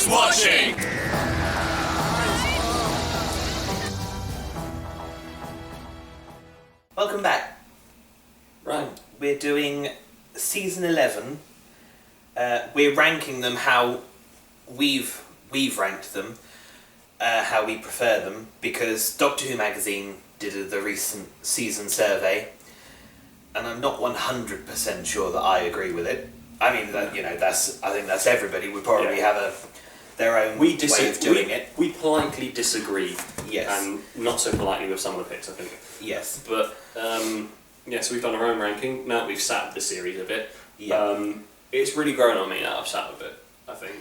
Who's watching? Welcome back. Right. We're doing season 11. We're ranking them how we've ranked them, how we prefer them, because Doctor Who magazine did the recent season survey, and I'm not 100% sure that I agree with it. I mean, I think that's everybody would probably have their own way of doing it. We politely disagree. Yes. And not so politely with some of the picks, I think. Yes. But, so we've done our own ranking. Now that we've sat with the series a bit, it's really grown on me now I've sat with it, I think.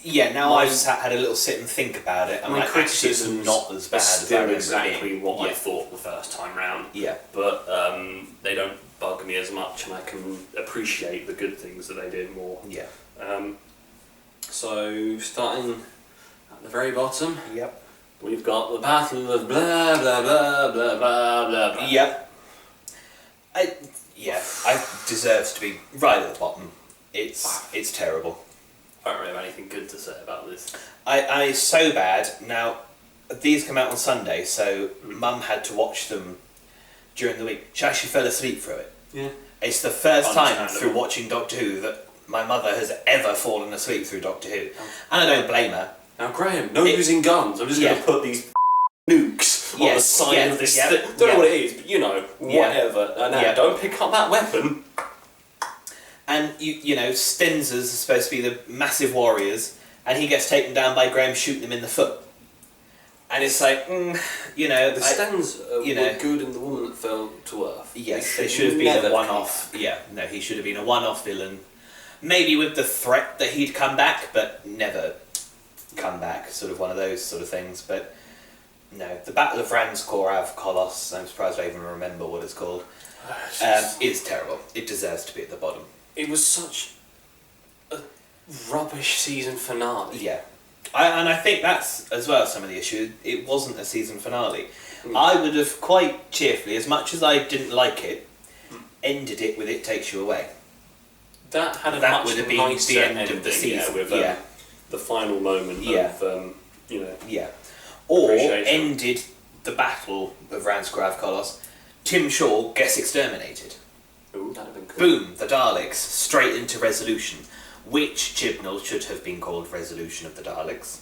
Yeah, now I've had a little sit and think about it, and my criticism is not as bad as I remember exactly what I thought the first time round. Yeah. But they don't bug me as much, and I can appreciate the good things that they did more. Yeah. So, starting at the very bottom, we've got the Battle of blah blah blah blah blah blah blah. Yep. I deserves to be right at the bottom. It's terrible. I don't really have anything good to say about this. It's so bad. Now, these come out on Sunday, so Mum had to watch them during the week. She actually fell asleep through it. Yeah. It's the first time through watching Doctor Who that my mother has ever fallen asleep through Doctor Who. And I don't blame her. Now, Graham, no using guns. I'm just going to put these nukes on the side of this thing. Don't know what it is, but whatever. Now, don't pick up that weapon. And, Stenzers are supposed to be the massive warriors, and he gets taken down by Graham shooting him in the foot. And it's like, The Stens were good in The Woman That Fell to Earth. Yes, they should have been a one-off. Yeah, no, he should have been a one-off villain. Maybe with the threat that he'd come back, but never come back. Sort of one of those sort of things. But, no, the Battle of Ranskorav Kolos, I'm surprised I even remember what it's called, is terrible. It deserves to be at the bottom. It was such a rubbish season finale. Yeah. And I think that's, as well, some of the issue. It wasn't a season finale. I would have quite cheerfully, as much as I didn't like it, ended it with It Takes You Away. That had much would have been nicer the end ending, of the season. With the final moment of, Yeah. Or ended the Battle of Ranskorav Kolos. Tim Shaw gets exterminated. Ooh, that'd have been cool. Boom, the Daleks, straight into Resolution, which Chibnall should have been called Resolution of the Daleks.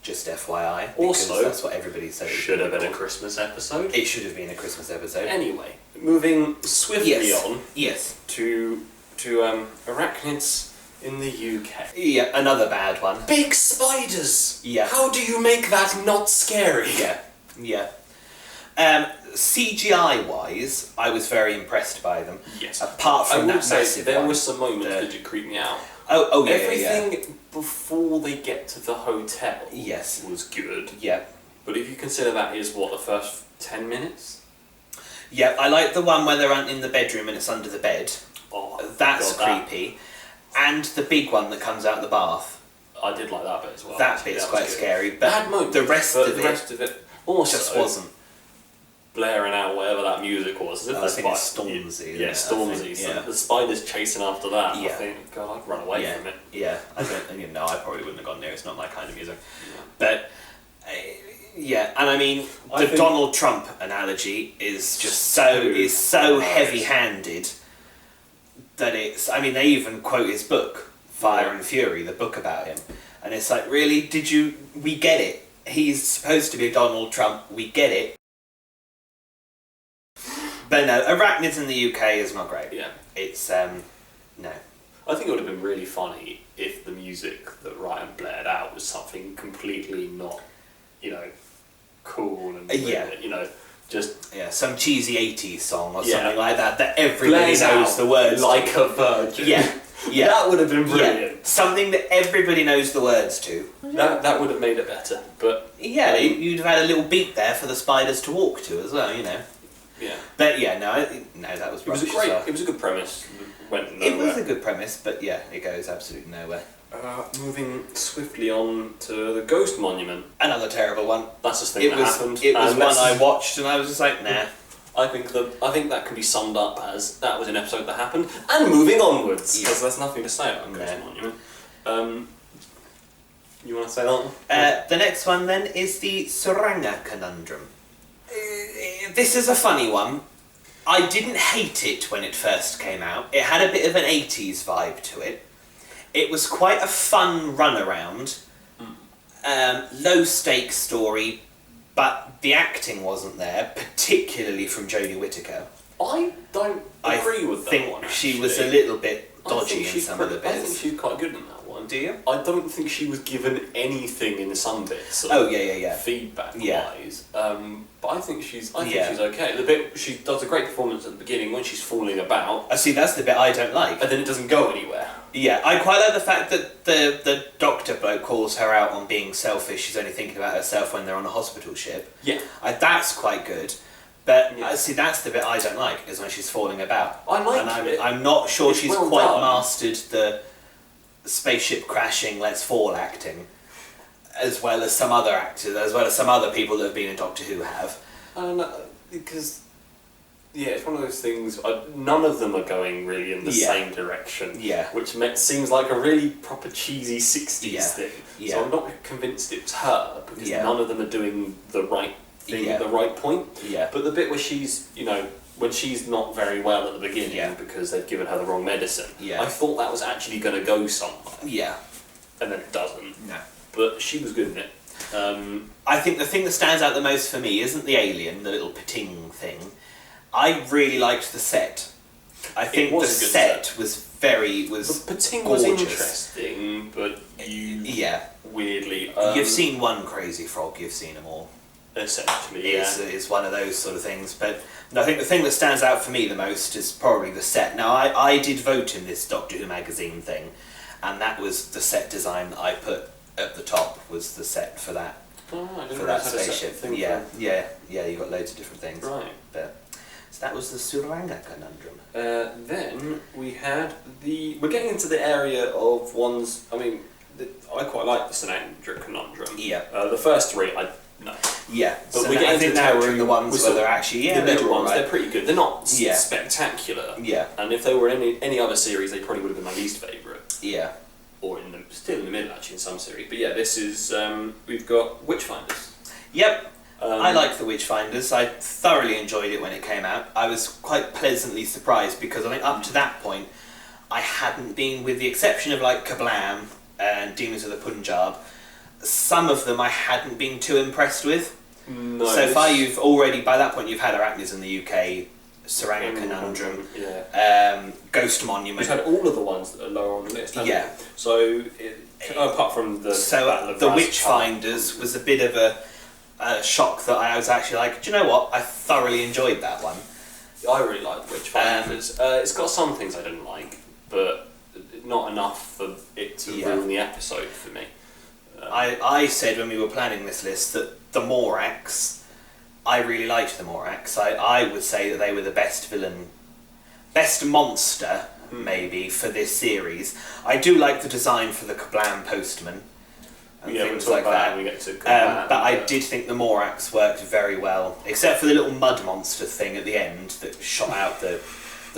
Just FYI. Also, that's what everybody said. Should have been a Christmas episode. It should have been a Christmas episode. Anyway, moving swiftly on. Yes. To arachnids in the UK. Yeah, another bad one. Big spiders! Yeah. How do you make that not scary? Yeah. CGI-wise, I was very impressed by them. Yes. Apart from that massive there one. were some moments that did creep me out. Oh yeah, Everything before they get to the hotel was good. Yeah. But if you consider that is, the first 10 minutes? Yeah, I like the one where they're in the bedroom and it's under the bed. Oh, that's creepy. And the big one that comes out of the bath. I did like that bit as well. That bit's quite scary. But the rest of it also just wasn't. Blaring out whatever that music was. I think it's Stormzy. Yeah, Stormzy. So the spiders chasing after that. Yeah. I think, God, I'd run away from it. Yeah, I probably wouldn't have gone there. It's not my kind of music. Yeah. But, and I mean, the Donald Trump analogy is just so heavy-handed that it's... I mean, they even quote his book, Fire and Fury, the book about him. And it's like, really? We get it. He's supposed to be Donald Trump. We get it. But no, arachnids in the UK is not great. Yeah. It's, no. I think it would have been really funny if the music that Ryan blared out was something completely not, cool and, just... Yeah, some cheesy 80s song or something like that everybody knows the words like a virgin. Yeah. That would have been brilliant. Yeah. Something that everybody knows the words to. That would have made it better, but... Yeah, you'd have had a little beat there for the spiders to walk to as well, Yeah. But no, that was rubbish. It was a good premise. Went nowhere. It was a good premise, but it goes absolutely nowhere. Moving swiftly on to the Ghost Monument. Another terrible one. That's just thing that happened. It was one I watched and I was just like, nah. I think that can be summed up as that was an episode that happened, and moving onwards, because there's nothing to say about Ghost Monument. You want to say that one? The next one then is the Suranga conundrum. This is a funny one. I didn't hate it when it first came out. It had a bit of an 80s vibe to it. It was quite a fun runaround. Low stakes story, but the acting wasn't there, particularly from Jodie Whittaker. I don't agree with that one. She was a little bit dodgy in some of the bits. I think she's quite good in that one. Do you? I don't think she was given anything in some bits. Feedback wise, but I think she's okay. The bit she does a great performance at the beginning when she's falling about. I see. That's the bit I don't like. And then it doesn't go anywhere. Yeah, I quite like the fact that the doctor bloke calls her out on being selfish. She's only thinking about herself when they're on a hospital ship. Yeah, that's quite good. But see, that's the bit I don't like, is when she's falling about. I like it. I'm not sure she's well quite done. mastered the spaceship crashing, let's fall acting, as well as some other actors, as well as some other people that have been in Doctor Who have. Because it's one of those things. None of them are going really in the same direction. Yeah. Which seems like a really proper cheesy 60s thing. Yeah. So I'm not convinced it's her because none of them are doing the right thing at the right point. Yeah. But the bit where she's, when she's not very well at the beginning because they've given her the wrong medicine, I thought that was actually going to go somewhere. Yeah. And then it doesn't. No. But she was good in it. I think the thing that stands out the most for me isn't the alien, the little pitting thing. I really liked the set. I think the set was the pitting was interesting, but weirdly. You've seen one crazy frog, you've seen them all. Essentially, It's one of those sort of things. But I think the thing that stands out for me the most is probably the set. Now, I did vote in this Doctor Who magazine thing, and that was the set design that I put at the top, was the set for that. Oh, I didn't for that spaceship thing. You got loads of different things. Right. So that was the Suranga conundrum. Then we had we're getting into the area of ones. I mean, I quite like the Sinandra conundrum. Yeah. The first three, no. Yeah, but so I think now we're in the ones where they're actually the middle ones. Right. They're pretty good. They're not spectacular. Yeah. And if they were any other series, they probably would have been my least favourite. Yeah. Or still in the middle actually in some series. But this is we've got Witchfinders. Yep. I like the Witchfinders. I thoroughly enjoyed it when it came out. I was quite pleasantly surprised because I think up to that point I hadn't been, with the exception of like Kablam and Demons of the Punjab, some of them I hadn't been too impressed with. No, so far by that point you've had Arachnes in the UK, Suranga Conundrum, Ghost Monument. We've had all of the ones that are lower on the list, haven't we? So, apart from the the Witchfinders was a bit of a shock that I was actually like, do you know what? I thoroughly enjoyed that one. I really liked Witchfinders. It's got some things I didn't like, but not enough for it to ruin the episode for me. I said when we were planning this list that the Morax, I really liked the Morax. I would say that they were the best villain, best monster, maybe, for this series. I do like the design for the Kablam Postman and things like that. When we get to Kablam, but I did think the Morax worked very well, except for the little mud monster thing at the end that shot out the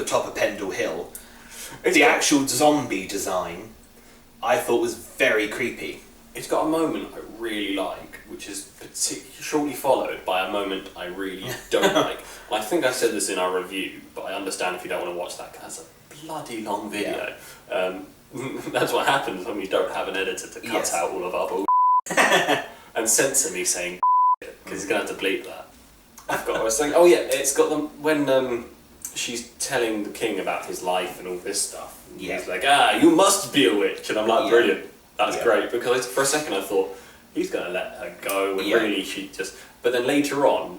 top of Pendle Hill. The actual zombie design, I thought, was very creepy. It's got a moment I really like, which is shortly followed by a moment I really don't like. I think I said this in our review, but I understand if you don't want to watch that because that's a bloody long video. That's what happens when we don't have an editor to cut out all of our bullshit and censor me saying because he's going to have to bleep that. I was saying, it's got them when she's telling the king about his life and all this stuff. And he's like, you must be a witch. And I'm like, brilliant. That's great, because for a second I thought, he's going to let her go, and really she just... But then later on,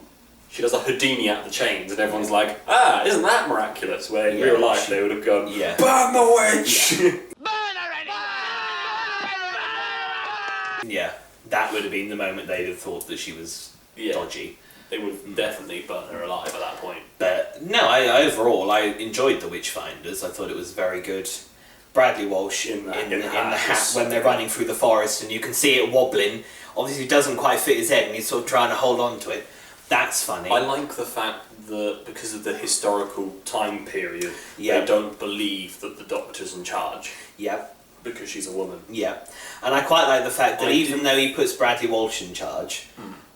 she does a Houdini out the chains, and everyone's like, isn't that miraculous? Where in real life they would have gone, burn the witch! Burn already! Yeah, that would have been the moment they'd have thought that she was dodgy. They would have definitely burnt her alive at that point. But no, overall I enjoyed the Witchfinders. I thought it was very good. Bradley Walsh in the hat when they're running through the forest and you can see it wobbling. Obviously it doesn't quite fit his head and he's sort of trying to hold on to it. That's funny. I like the fact that because of the historical time period, they don't believe that the Doctor's in charge. Yep. Because she's a woman. Yeah. And I quite like the fact that even though he puts Bradley Walsh in charge,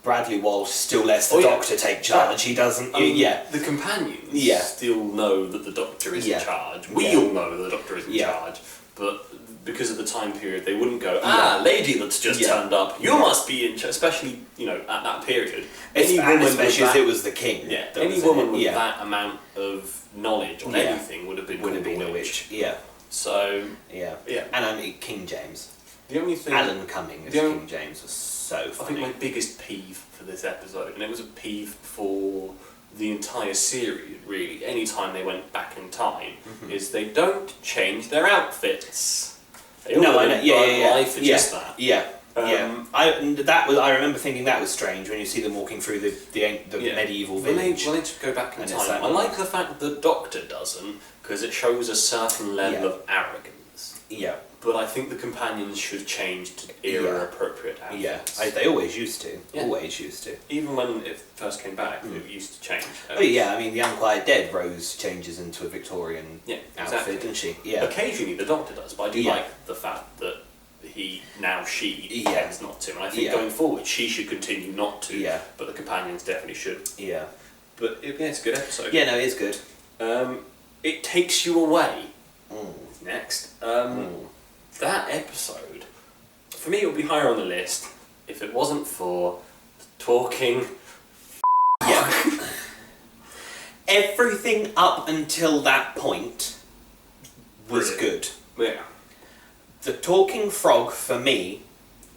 Bradley Walsh still lets the Doctor take charge. He doesn't... The companions still know that the Doctor is in charge. We all know that the Doctor is in charge. But because of the time period, they wouldn't go, lady that's just turned up, you must be in charge. Especially, at that period. Especially as it was the king. Yeah, any woman with that amount of knowledge on anything would have been a witch. Yeah. So... Yeah. And I mean, King James. The only thing... Alan Cumming as King James was so funny. I think my biggest peeve for this episode, and it was a peeve for the entire series, really, any time they went back in time, is they don't change their outfits. They life for just that. Yeah. I remember thinking that was strange when you see them walking through the medieval village. When they go back in time, I like the fact that the Doctor doesn't, because it shows a certain level of arrogance. Yeah. But I think the companions should change to era-appropriate outfits. Yeah, they always used to. Yeah. Always used to. Even when it first came back, it used to change. Oh yeah, I mean, The Unquiet Dead, Rose changes into a Victorian outfit, doesn't she? Yeah. Occasionally the Doctor does, but I do like the fact that she tends not to. And I think going forward, she should continue not to. Yeah. But the companions definitely should. Yeah. But it's a good episode. Yeah, no, it is good. It takes you away. Next. That episode, for me, it would be higher on the list if it wasn't for the talking. Yeah. Everything up until that point was good. Yeah. The talking frog, for me,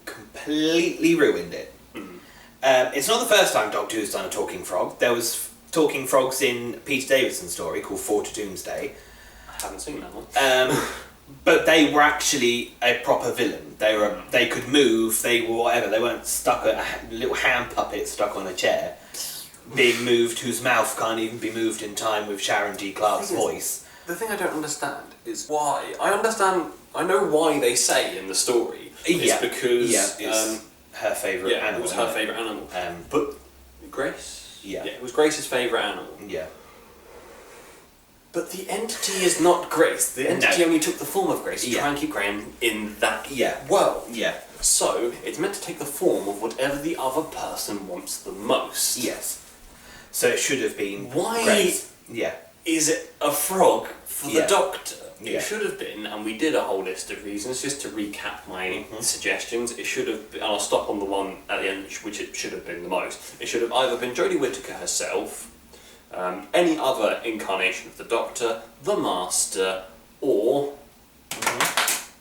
completely ruined it. It's not the first time Doctor Who's done a talking frog. There was talking frogs in Peter Davison's story called Four to Doomsday. I haven't seen that one. But they were actually a proper villain. They could move. They were whatever. They weren't stuck a little hand puppet stuck on a chair, being moved, whose mouth can't even be moved in time with Sharon G. Clark's voice. The thing I don't understand is why. I know why they say in the story. It's because it's her favourite animal. It was her favourite animal. But Grace. Yeah, it was Grace's favourite animal. Yeah. But the entity is not Grace. The entity only took the form of Grace to try and keep Graham in that world. Yeah. So, it's meant to take the form of whatever the other person wants the most. Yes. So it should have been Why Grace. Yeah. Is it a frog for the Doctor? Yeah. It should have been, and we did a whole list of reasons, just to recap my suggestions. It should have been, and I'll stop on the one at the end, which it should have been the most. It should have either been Jodie Whittaker herself, any other incarnation of the Doctor, the Master, or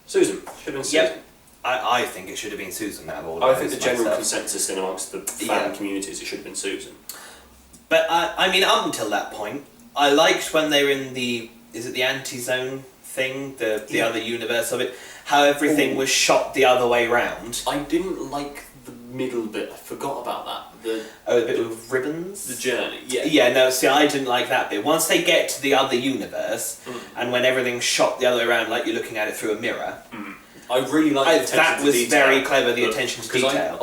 Susan. Should have been Susan. Yep. I think it should have been Susan out of all I think the general consensus in amongst the fan communities, it should have been Susan. But I mean, up until that point, I liked when they were in the anti-zone thing, the other universe of it, how everything was shot the other way round. I didn't like the middle bit. I forgot about that. The bit with ribbons? The journey, yeah. Yeah, no, see, I didn't like that bit. Once they get to the other universe, and when everything's shot the other way around, like you're looking at it through a mirror. I really liked the attention that to was detail. very clever, the attention to detail.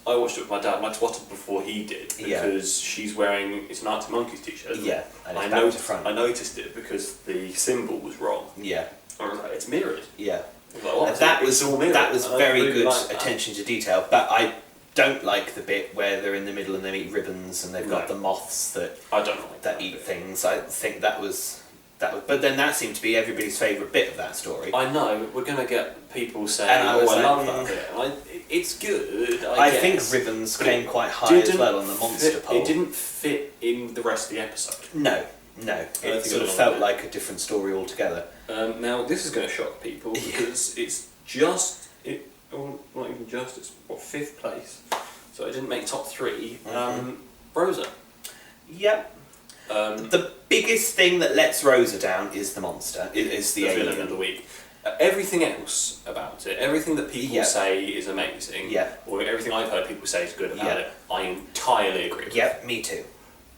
I watched it with my dad, and I twatted before he did, because she's wearing, it's an Arctic Monkeys t-shirt. Yeah, and I noticed it because the symbol was wrong. Yeah. I was like, it's mirrored. Yeah. Like, that was very really good attention to detail, but I don't like the bit where they're in the middle and they eat ribbons and they've got the moths that eat things. I think that was, but then that seemed to be everybody's favourite bit of that story. I know, we're going to get people saying, I love that bit. It's good, I guess. think ribbons came quite high as well on the monster poll. It didn't fit in the rest of the episode. No. It sort of felt like a different story altogether. Now, this is going to shock people because it's just, not even just, it's 5th place. So it didn't make top 3. Rosa. Yep. The biggest thing that lets Rosa down is the monster. Is the alien villain of the week. Everything else about it, everything that people say is amazing, or everything I've heard people say is good about it, I entirely agree with. Yep, me too.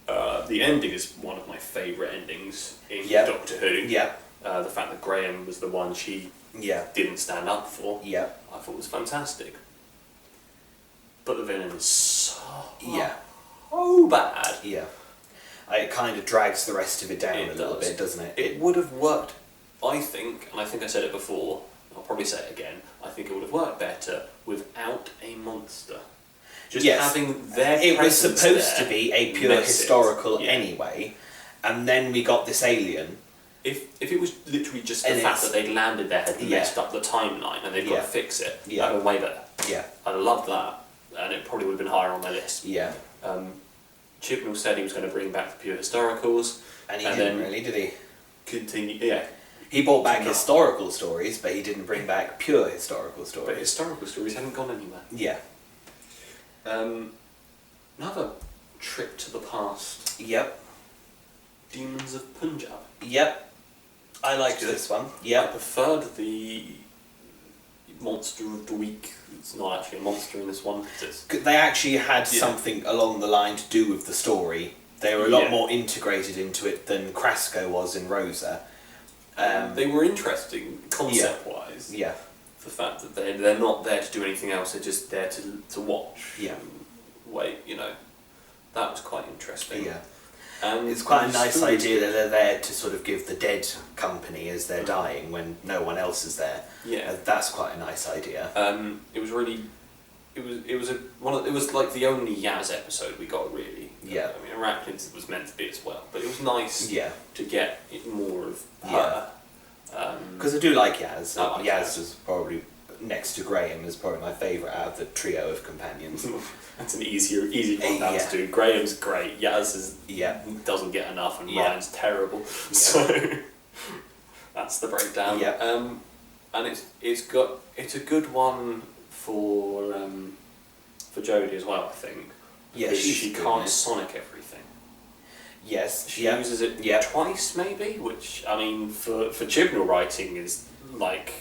The ending is one of my favourite endings in Doctor Who. Yeah. The fact that Graham was the one she didn't stand up for, I thought was fantastic. But the villain is so bad. Yeah. It kind of drags the rest of it down a little bit, doesn't it? It would have worked, I think, and I think I said it before, I'll probably say it again, I think it would have worked better without a monster. Just Yes. having their It was presence supposed there to be a pure makes it. historical Yeah. anyway, and then we got this alien. If it was literally just the And fact it's- that they'd landed there had Yeah. messed up the timeline and they've got Yeah. to fix it, Yeah. that would be way better. Yeah, I love that, and it probably would have been higher on my list. yeah. Chibnall said he was going to bring back the pure historicals, And he And didn't then- really, did he? continue, yeah. He brought back No. historical stories, but he didn't bring back pure historical But stories. historical stories haven't gone anywhere. Yeah. Another trip to the past, Yep. Demons of Punjab. Yep. I liked Good. this one. I Yep. preferred the monster of the week. It's not actually a monster in this one. It's They actually had Yeah. something along the line to do with the story. They were a lot Yeah. more integrated into it than Krasko was in Rosa. they were interesting concept-wise. Yeah. The fact that they're not there to do anything else, they're just there to watch. Yeah. And wait, that was quite interesting. Yeah. And It's quite a the nice story- idea that they're there to sort of give the dead company as they're dying when no one else is there. Yeah. That's quite a nice idea. It was really, it was like the only Yaz episode we got really. Yeah. I mean, Arachnid was meant to be as well, but it was nice Yeah. to get more of Yeah. her. Because I do like Yaz. I like Yaz Yaz. is probably, next to Graham, is probably my favourite out of the trio of companions. That's an easy one down Yeah. to do. Graham's great. Yaz Yeah. doesn't get enough, and Yeah. Ryan's terrible. So that's the breakdown. Yeah. And it's a good one for Jodie as well. I think. Yeah, Because she's she good, can't yeah. Sonic everything. Yes. She Yeah. uses it Yeah. twice maybe, which I mean for Chibnall writing is like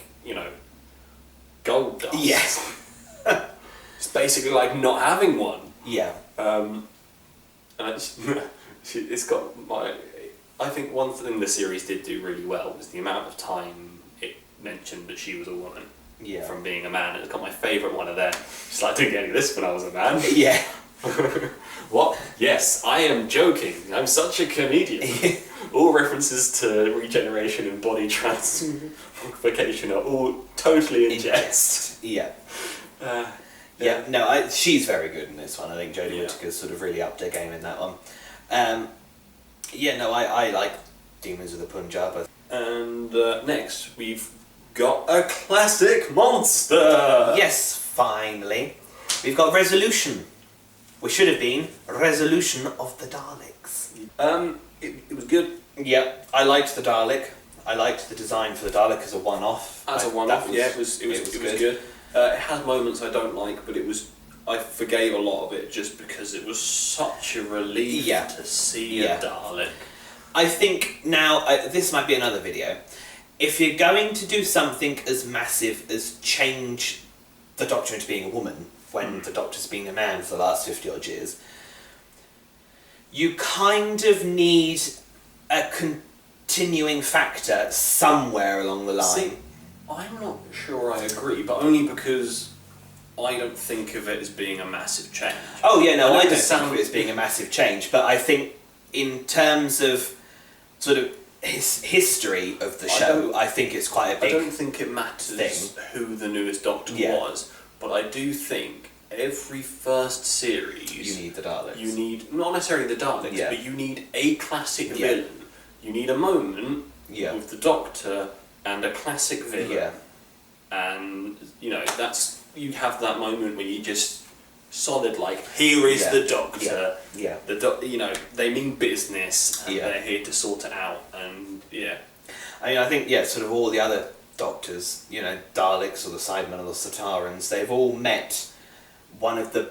gold dust. Yes. It's basically like not having one. Yeah. And it's got I think one thing the series did do really well was the amount of time it mentioned that she was a woman Yeah. from being a man. It's got my favourite one of there. Just like, I didn't get any of this when I was a man. Yeah. What? Yes, I am joking. I'm such a comedian. All references to regeneration and body transmogrification are all totally in jest. Yeah. Uh, Yeah. No, she's very good in this one. I think Jodie Yeah. Whittaker's sort of really upped her game in that one. Yeah. No, I like Demons of the Punjab. And next, we've got a classic monster. Yes, finally. We've got Resolution. We should have been Resolution of the Daleks. It was good. Yeah, I liked the Dalek. I liked the design for the Dalek as a one-off. As a That one-off, yeah, it was good. It had moments I don't like, but I forgave a lot of it just because it was such a relief Yeah. to see Yeah. a Dalek. I think now, this might be another video. If you're going to do something as massive as change the Doctor into being a woman, when the Doctor's been a man for the last 50 odd years, you kind of need a continuing factor somewhere along the line. See, I'm not sure I agree, but only because I don't think of it as being a massive change. Oh yeah, no, I know I don't this think of sounds- it as being a massive change, but I think in terms of sort of history of the I show, don't- I think it's quite a I big don't think it matters thing. who the newest Doctor Yeah. was, but I do think every first series you need the Daleks. you need not necessarily the Daleks, Yeah. but you need a classic Yeah. villain. You need a moment Yeah. with the Doctor and a classic villain. Yeah. And that's you have that moment where you just solid like here is Yeah. the Doctor. Yeah. They mean business and Yeah. they're here to sort it out. And yeah, I mean, I think, yeah, sort of all the other Doctors, Daleks or the Cybermen or the Satarans, they've all met one of the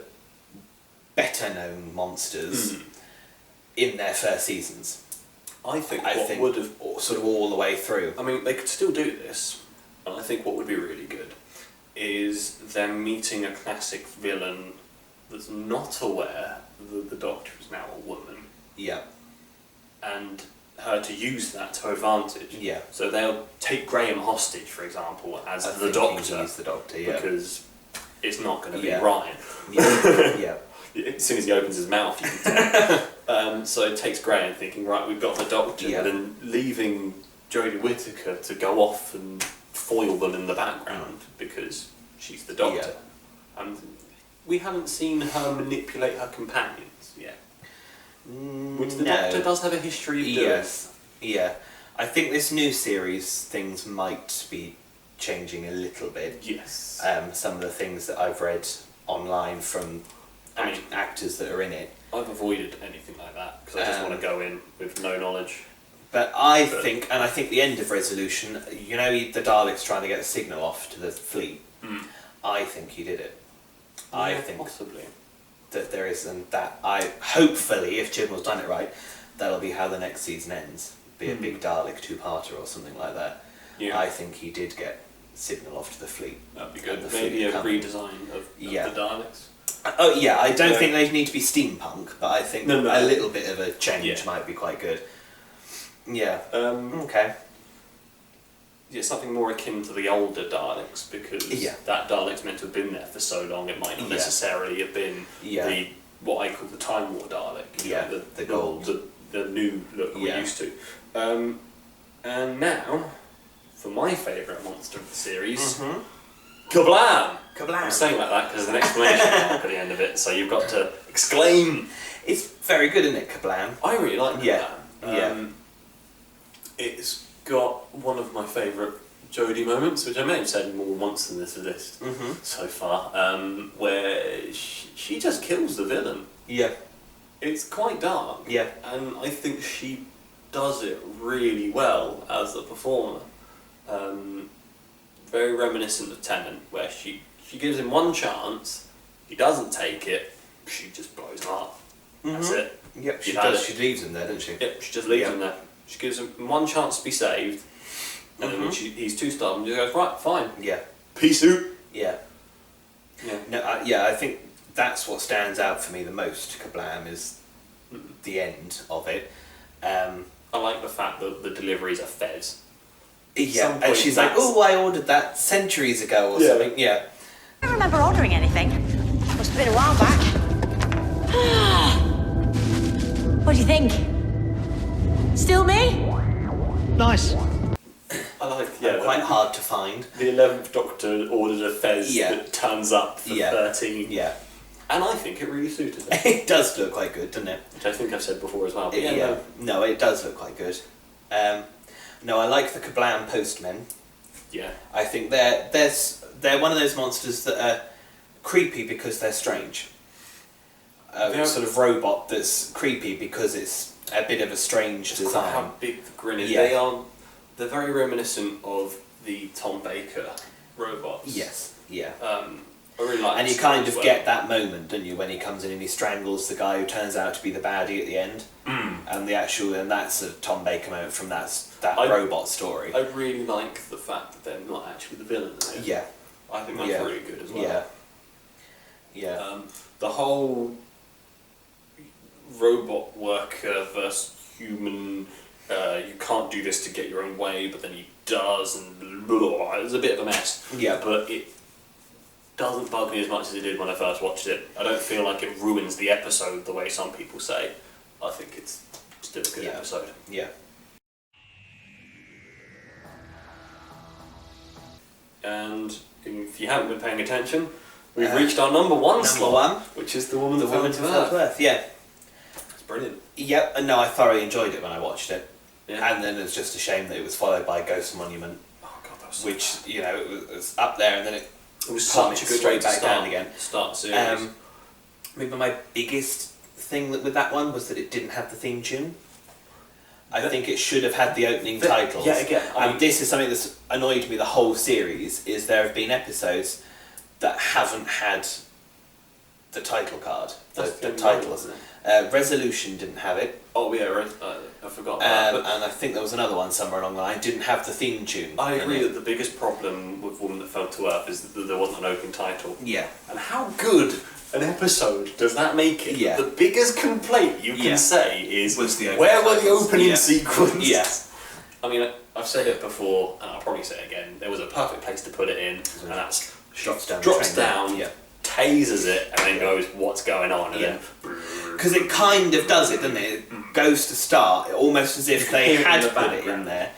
better known monsters in their first seasons. I think I what think would have. sort of all the way through. I mean, they could still do this, and I think what would be really good is them meeting a classic villain that's not aware that the Doctor is now a woman, Yeah. and her to use that to her advantage. Yeah. So they'll take Graham hostage, for example, as I the think Doctor, he's the Doctor, yeah. because it's not going to be Yeah. Ryan. Yeah. Yeah. As soon as he opens his mouth, you can tell. So it takes Graham thinking, right, we've got the Doctor, Yeah. and then leaving Jodie Whittaker to go off and foil them in the background because she's the Doctor. And we haven't seen her manipulate her companions yet. Which the Doctor does have a history of doing. Yes. Yeah. I think this new series, things might be changing a little bit. Yes. Some of the things that I've read online from actors that are in it. I've avoided anything like that because I just want to go in with no knowledge. But I think the end of Resolution, you know, the Daleks trying to get a signal off to the fleet. I think he did it. Yeah, I think possibly that there isn't that. Hopefully, if Jim has done it right, that'll be how the next season ends. Be a big Dalek two-parter or something like that. Yeah. I think he did get signal off to the fleet. That'd be good. Maybe a redesign of the Daleks. Oh yeah, I don't think they need to be steampunk, but I think a little bit of a change might be quite good. Yeah. Okay. Yeah, something more akin to the older Daleks because that Dalek's meant to have been there for so long. It might not necessarily have been the what I call the Time War Dalek. Yeah. The gold. The new look we're used to. And now, for my favourite monster of the series, Kablam! Kablam! I'm saying like that because there's an exclamation mark at the end of it, so you've got to exclaim. It's very good, isn't it, Kablam? I really like Kablam. Yeah. It's got one of my favourite Jodie moments, which I may have said more once than this list so far, where she just kills the villain. Yeah. It's quite dark. Yeah. And I think she does it really well as a performer. Very reminiscent of Tennant, where she gives him one chance, he doesn't take it, she just blows him up. That's it. Yep, she does. She leaves him there, doesn't she? Yep, she just leaves him there. She gives him one chance to be saved, and then when he's too stubborn, she goes, right, fine. Yeah. Peace out. Yeah. Yeah. No, I think that's what stands out for me the most, Kablam, is the end of it. I like the fact that the deliveries are Fez. Yeah, and she's like, oh, I ordered that centuries ago or something. Yeah. I don't remember ordering anything. Must have been a while back. What do you think? Still me? Nice. I like, quite hard to find. The 11th Doctor ordered a Fez that turns up for 13. Yeah. And I think it really suited it. It does look quite good, doesn't it? Which I think I've said before as well. But No, it does look quite good. No, I like the Kablam postmen. Yeah. I think they're one of those monsters that are creepy because they're strange. Sort of robot that's creepy because it's a bit of a strange design. How big the grin is. Yeah. They're very reminiscent of the Tom Baker robots. Yes. Yeah. I really like. And you kind of get that moment, don't you, when he comes in and he strangles the guy who turns out to be the baddie at the end. And that's a Tom Baker moment from that robot story. I really like the fact that they're not actually the villain. Yeah. I think that's really good as well. Yeah. Yeah. The whole robot worker versus human, you can't do this to get your own way, but then he does, and blah, it's a bit of a mess. Yeah. But it doesn't bug me as much as it did when I first watched it. I don't feel like it ruins the episode the way some people say. I think it's still a good episode. Yeah. And if you haven't been paying attention, we've reached our number one slot, which is The Woman That Fell to Earth. Yeah. It's brilliant. Yep, and no, I thoroughly enjoyed it when I watched it. Yeah. And then it's just a shame that it was followed by Ghost Monument. Oh god, that was so which, bad. you know, it was up there and then it was such a good straight way to back down again. Start the series. Maybe my biggest thing with that one was that it didn't have the theme tune. I think it should have had the opening titles. Yeah, again. And this is something that's annoyed me the whole series, is there have been episodes that haven't had the title card. The titles. Resolution didn't have it. Oh yeah, I forgot that. And I think there was another one somewhere along the line didn't have the theme tune. I agree that the biggest problem with Woman That Fell to Earth is that there wasn't an opening title. Yeah. And how good an episode does that make it? Yeah. The biggest complaint you can say is, where were the opening sequences? Yes. I mean, I've said it before, and I'll probably say it again, there was a perfect place to put it in, and that's drops down, tases it, and then goes, what's going on? And then because it kind of does it, doesn't it? It goes to start, almost as if they had put it in there,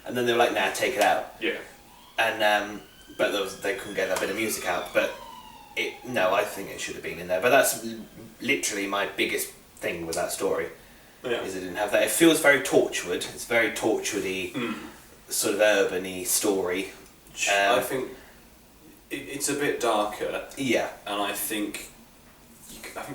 and then they were like, nah, take it out. Yeah. and but they couldn't get that bit of music out. But no, I think it should have been in there. But that's literally my biggest thing with that story. Yeah. Is it didn't have that. It feels very Torchwood. It's very Torchwoody, sort of urban-y story. I think it's a bit darker. Yeah. And I think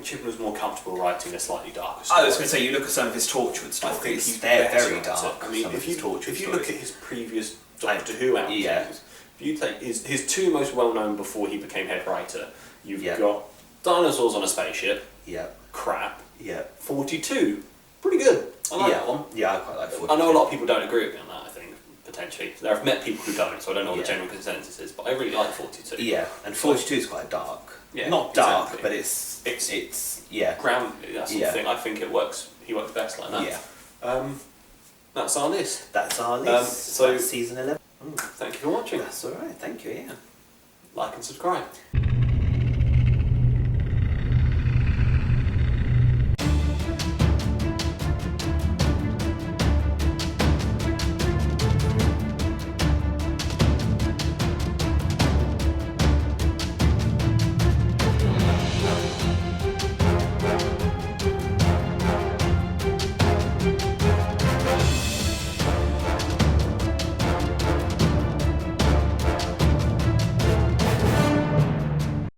Chibnall was more comfortable writing a slightly darker story. I was going to say, you look at some of his Torchwood I stories. think he's they're better very at dark. it. I mean, some of his Torchwood if you stories. look at his previous Doctor Who outings, Yeah. if you take his two most well known before he became head writer, you've Yeah. got Dinosaurs on a Spaceship, Yeah. crap. Yeah. 42, pretty good. I like that one. Yeah, I quite like 42. I know a lot of people don't agree with me on that, I think, potentially. I've met people who don't, so I don't know what the Yeah. general consensus is, but I really like 42. Yeah, and 42 is quite dark. Yeah, Not dark, exactly. but it's yeah. Ground, that sort Yeah. of thing. I think it works. He works best like that. Yeah. That's our list. That's our list. so- That's season 11. Thank you for watching. That's alright, thank you, yeah. Like and subscribe.